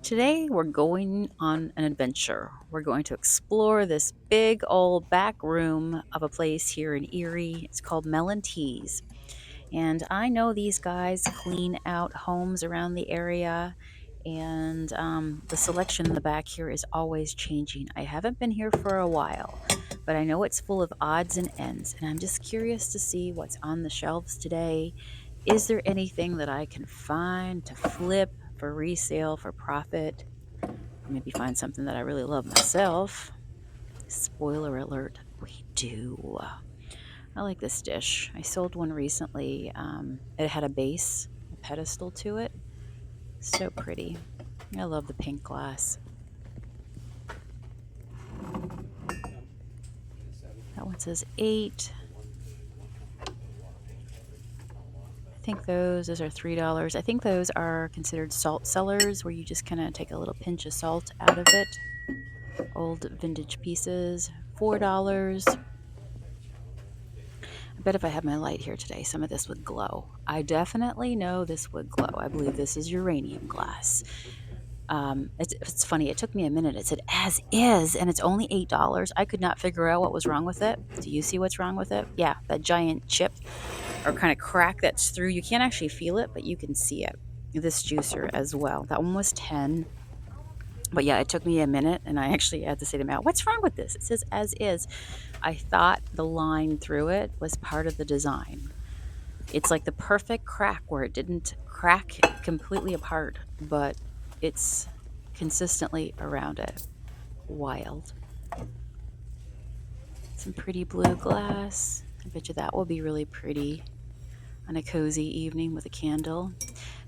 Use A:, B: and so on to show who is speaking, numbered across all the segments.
A: Today, we're going on an adventure. We're going to explore this big old back room of a place here in Erie. It's called Melon Teas. And I know these guys clean out homes around the area, and the selection in the back here is always changing. I haven't been here for a while, but I know it's full of odds and ends, and I'm just curious to see what's on the shelves today. Is there anything that I can find to flip for resale for profit? Or maybe find something that I really love myself. Spoiler alert, we do. I like this dish. I sold one recently. It had a base, a pedestal to it. So pretty. I love the pink glass. That one says 8. I think those are $3. I think those are considered salt cellars, where you just kind of take a little pinch of salt out of it. Old vintage pieces, $4. I bet if I had my light here today, some of this would glow. I definitely know this would glow. I believe this is uranium glass. It's funny. It took me a minute. It said as is, and it's only $8. I could not figure out what was wrong with it. Do you see what's wrong with it? Yeah, that giant chip or kind of crack that's through. You can't actually feel it, but you can see it. This juicer as well. That one was 10. But yeah, it took me a minute, and I actually had to say to Matt, "What's wrong with this?" It says as is. I thought the line through it was part of the design. It's like the perfect crack where it didn't crack completely apart, but it's consistently around it. Wild. Some pretty blue glass. I bet you that will be really pretty on a cozy evening with a candle.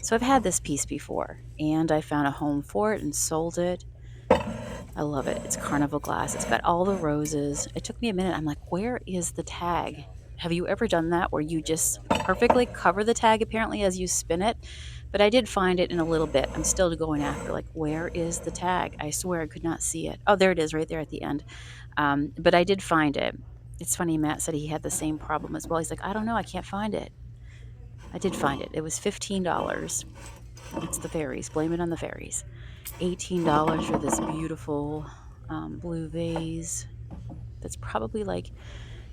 A: So I've had this piece before, and I found a home for it and sold it. I love it. It's Carnival glass. It's got all the roses. It took me a minute. I'm like, where is the tag? Have you ever done that where you just perfectly cover the tag apparently as you spin it? But I did find it in a little bit. I'm still going after, like, where is the tag? I swear I could not see it. Oh, there it is right there at the end. But I did find it. It's funny, Matt said he had the same problem as well. He's like, I don't know. I can't find it. I did find it. It was $15. It's the fairies. Blame it on the fairies. $18 for this beautiful blue vase. That's probably like,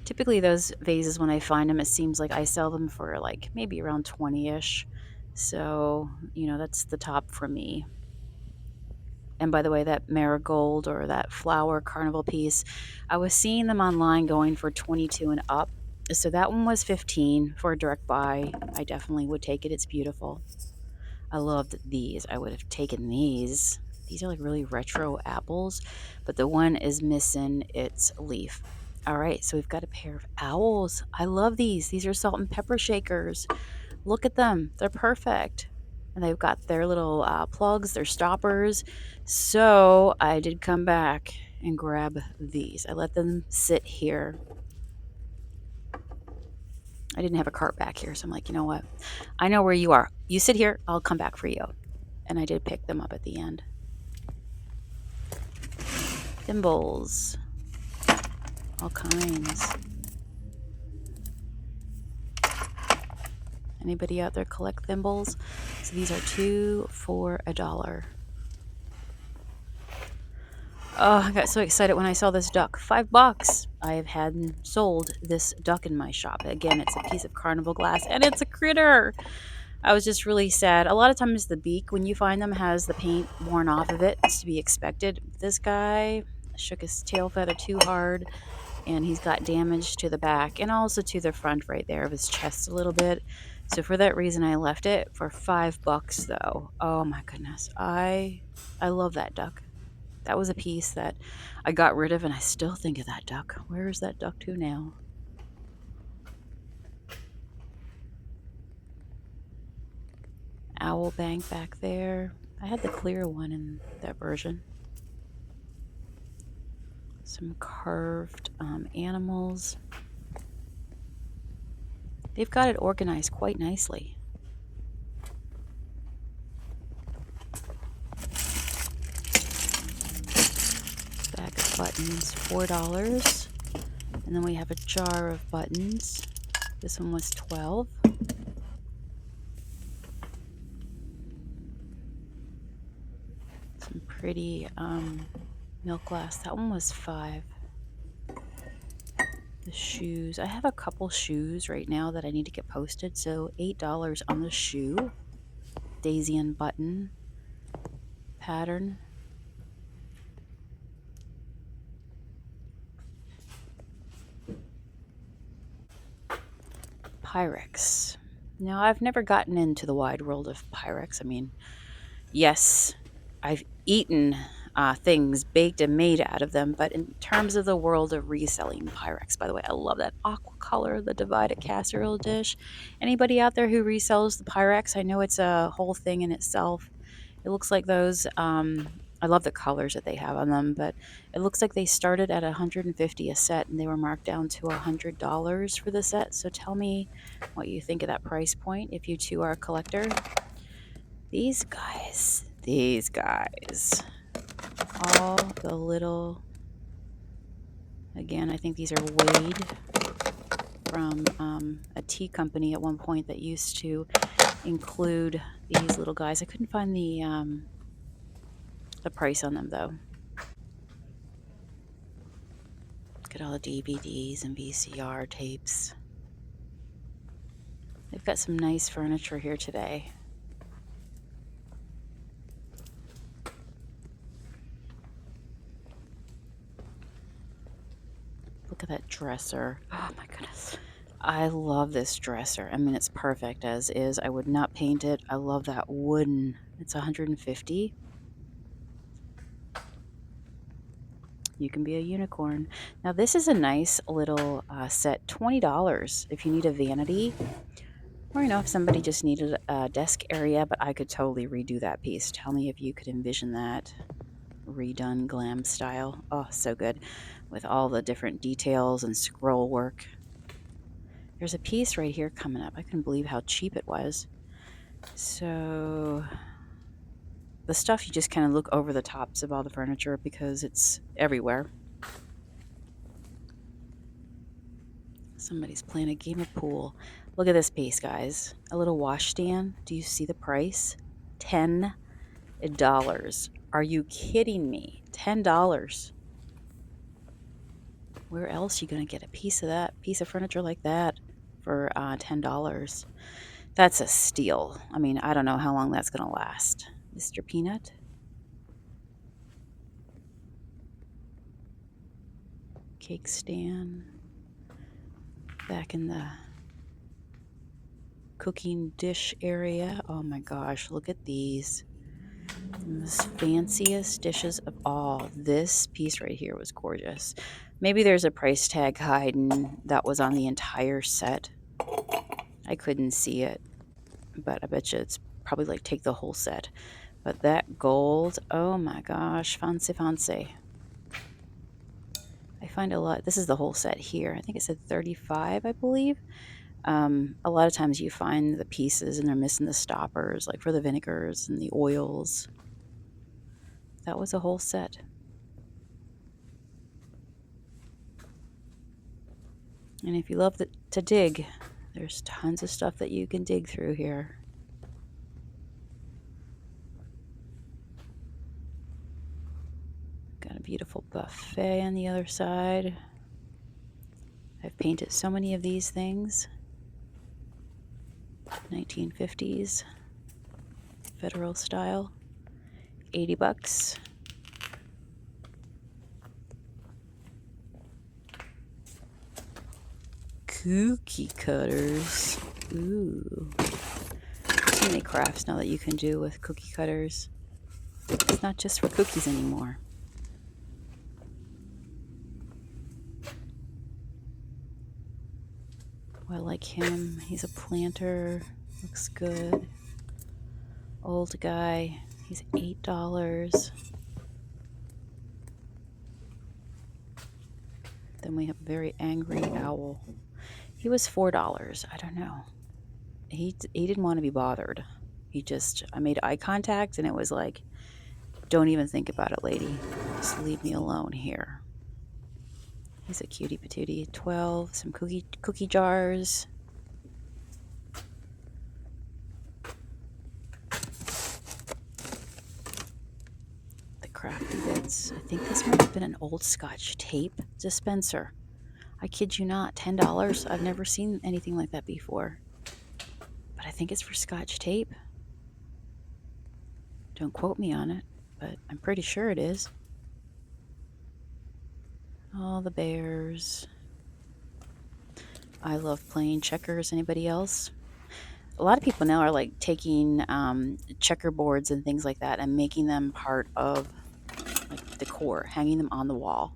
A: typically those vases, when I find them, it seems like I sell them for like maybe around 20-ish. So, that's the top for me. And by the way, that marigold or that flower carnival piece, I was seeing them online going for 22 and up. So that one was 15 for a direct buy. I definitely would take it. It's beautiful. I loved these. I would have taken these. These are like really retro apples, but the one is missing its leaf. All right, so we've got a pair of owls. I love these. These are salt and pepper shakers. Look at them. They're perfect. And they've got their little plugs, their stoppers. So I did come back and grab these. I let them sit here. I didn't have a cart back here, so I'm like, you know what? I know where you are. You sit here. I'll come back for you. And I did pick them up at the end. Thimbles. All kinds. Anybody out there collect thimbles? So these are 2 for $1. Oh, I got so excited when I saw this duck. $5. I have had sold this duck in my shop. Again, it's a piece of Carnival glass, and it's a critter. I was just really sad. A lot of times the beak, when you find them, has the paint worn off of it. It's to be expected. This guy shook his tail feather too hard, and he's got damage to the back and also to the front right there of his chest a little bit. So for that reason, I left it for $5 though. Oh my goodness. I love that duck. That was a piece that I got rid of, and I still think of that duck. Where is that duck to now? Owl bank back there. I had the clear one in that version. Some carved animals. They've got it organized quite nicely. Bag of buttons, $4. And then we have a jar of buttons. This one was 12. Some pretty milk glass. That one was $5. The shoes. I have a couple shoes right now that I need to get posted. So $8 on the shoe. Daisy and button pattern. Pyrex. Now, I've never gotten into the wide world of Pyrex. I mean, yes, I've eaten things baked and made out of them, but in terms of the world of reselling Pyrex, by the way, I love that aqua color, the divided casserole dish. Anybody out there who resells the Pyrex, I know it's a whole thing in itself. It looks like those. I love the colors that they have on them, but it looks like they started at $150 a set and they were marked down to $100 for the set. So tell me what you think of that price point if you too are a collector. These guys, all the little, again, I think these are Wade from a tea company at one point that used to include these little guys. I couldn't find the price on them though. Look at all the DVDs and VCR tapes. They've got some nice furniture here today. Look at that dresser. Oh my goodness. I love this dresser. I mean, it's perfect as is. I would not paint it. I love that wooden. It's $150. You can be a unicorn. Now, this is a nice little set. $20 if you need a vanity. Or, you know, if somebody just needed a desk area, but I could totally redo that piece. Tell me if you could envision that redone glam style. Oh, so good. With all the different details and scroll work. There's a piece right here coming up. I couldn't believe how cheap it was. So the stuff, you just kind of look over the tops of all the furniture because it's everywhere. Somebody's playing a game of pool. Look at this piece, guys. A little washstand. Do you see the price? $10. Are you kidding me? $10. Where else are you going to get a piece of that, piece of furniture like that for $10? That's a steal. I mean, I don't know how long that's going to last. Mr. Peanut? Cake stand. Back in the cooking dish area. Oh my gosh, look at these. The most fanciest dishes of all. This piece right here was gorgeous. Maybe there's a price tag hiding that was on the entire set. I couldn't see it, but I bet you it's probably like take the whole set. But that gold, oh my gosh, fancy, fancy. I find a lot. This is the whole set here. I think it said 35, I believe. A lot of times you find the pieces and they're missing the stoppers, like for the vinegars and the oils. That was a whole set. And if you love to dig, there's tons of stuff that you can dig through here. Got a beautiful buffet on the other side. I've painted so many of these things. 1950s federal style. $80. Cookie cutters. Ooh. So many crafts now that you can do with cookie cutters. It's not just for cookies anymore. Oh, I like him. He's a planter. Looks good. Old guy. He's $8. Then we have a very angry owl. He was $4. I don't know. He didn't want to be bothered. I made eye contact and it was like, don't even think about it, lady. Just leave me alone here. He's a cutie patootie. 12. Some cookie jars. crafty bits. I think this might have been an old Scotch tape dispenser. I kid you not, $10. I've never seen anything like that before. But I think it's for Scotch tape. Don't quote me on it, but I'm pretty sure it is. All the bears. I love playing checkers. Anybody else? A lot of people now are like taking checkerboards and things like that and making them part of like decor, hanging them on the wall.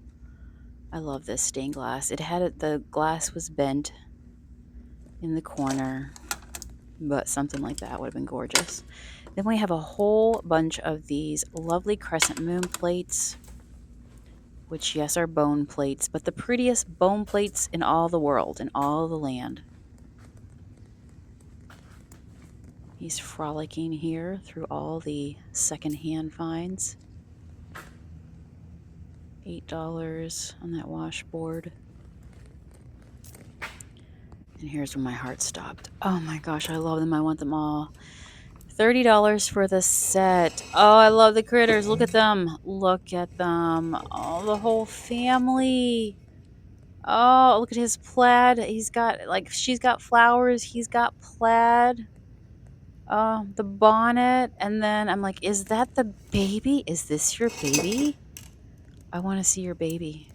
A: I love this stained glass. The glass was bent in the corner, but something like that would have been gorgeous. Then we have a whole bunch of these lovely crescent moon plates, which, yes, are bone plates, but the prettiest bone plates in all the world, in all the land. He's frolicking here through all the secondhand finds. $8 on that washboard. And here's where my heart stopped. Oh my gosh, I love them. I want them all. $30 for the set. Oh, I love the critters. Look at them. Look at them. Oh, the whole family. Oh, look at his plaid. He's got, like, she's got flowers. He's got plaid. Oh, the bonnet. And then I'm like, is that the baby? Is this your baby? I want to see your baby.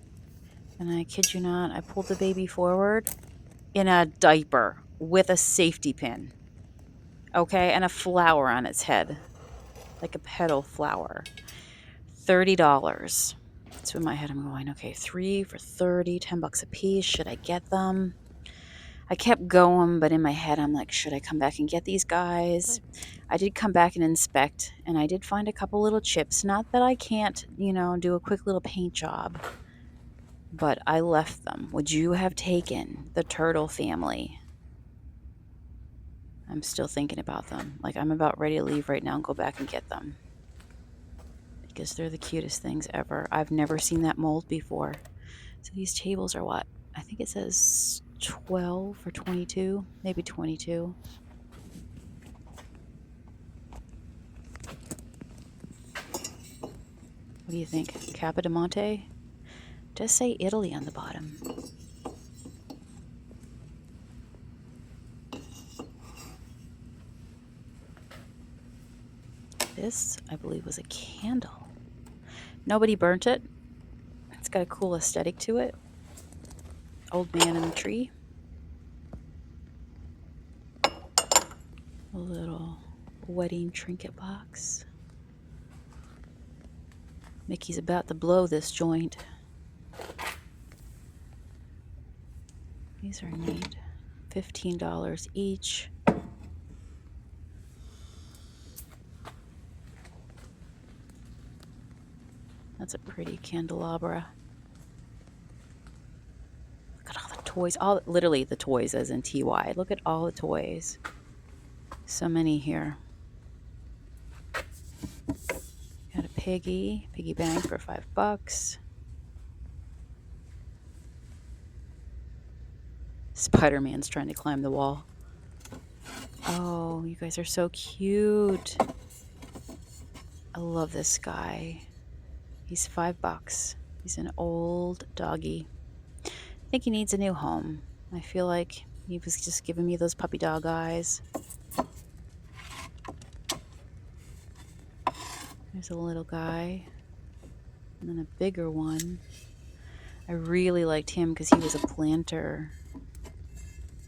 A: And I kid you not, I pulled the baby forward in a diaper with a safety pin. Okay, and a flower on its head. Like a petal flower. $30. So in my head, I'm going, okay, 3 for 30, $10 a piece. Should I get them? I kept going, but in my head, I'm like, should I come back and get these guys? I did come back and inspect, and I did find a couple little chips. Not that I can't, do a quick little paint job, but I left them. Would you have taken the turtle family? I'm still thinking about them. Like, I'm about ready to leave right now and go back and get them. Because they're the cutest things ever. I've never seen that mold before. So these tables are what? I think it says 12 or 22. Maybe 22. What do you think? Capodimonte? It does say Italy on the bottom. This, I believe, was a candle. Nobody burnt it. It's got a cool aesthetic to it. Old man in the tree. A little wedding trinket box. Mickey's about to blow this joint. These are neat. $15 each. That's a pretty candelabra. Look at all the toys. Literally the toys as in TY. Look at all the toys. So many here. Got a piggy bank for $5. Spider-Man's trying to climb the wall. Oh, you guys are so cute. I love this guy. He's $5. He's an old doggy. I think he needs a new home. I feel like he was just giving me those puppy dog eyes. There's a little guy. And then a bigger one. I really liked him because he was a planter.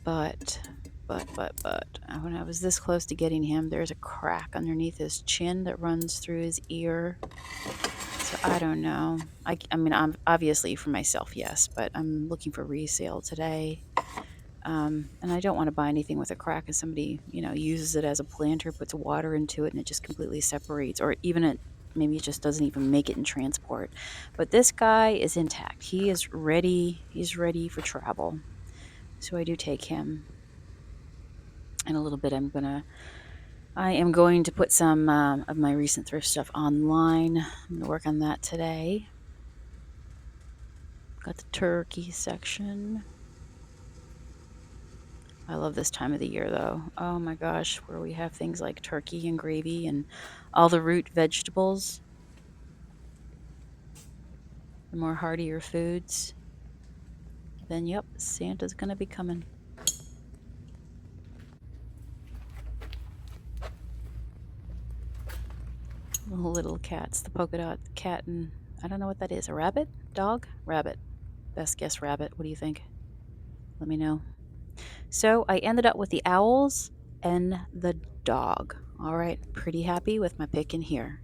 A: But when I was this close to getting him, there's a crack underneath his chin that runs through his ear. So I don't know. I mean, I'm obviously for myself, yes, but I'm looking for resale today. And I don't want to buy anything with a crack and somebody, uses it as a planter, puts water into it, and it just completely separates. Or even maybe it just doesn't even make it in transport. But this guy is intact. He is ready. He's ready for travel. So I do take him. In a little bit, I am going to put some of my recent thrift stuff online. I'm going to work on that today. Got the turkey section. I love this time of the year, though. Oh my gosh, where we have things like turkey and gravy and all the root vegetables. the more heartier foods, then yep, Santa's going to be coming. Little cats, the polka dot cat, and I don't know what that is. A rabbit? Dog? Rabbit. Best guess rabbit. What do you think? Let me know. So I ended up with the owls and the dog. All right, pretty happy with my pick in here.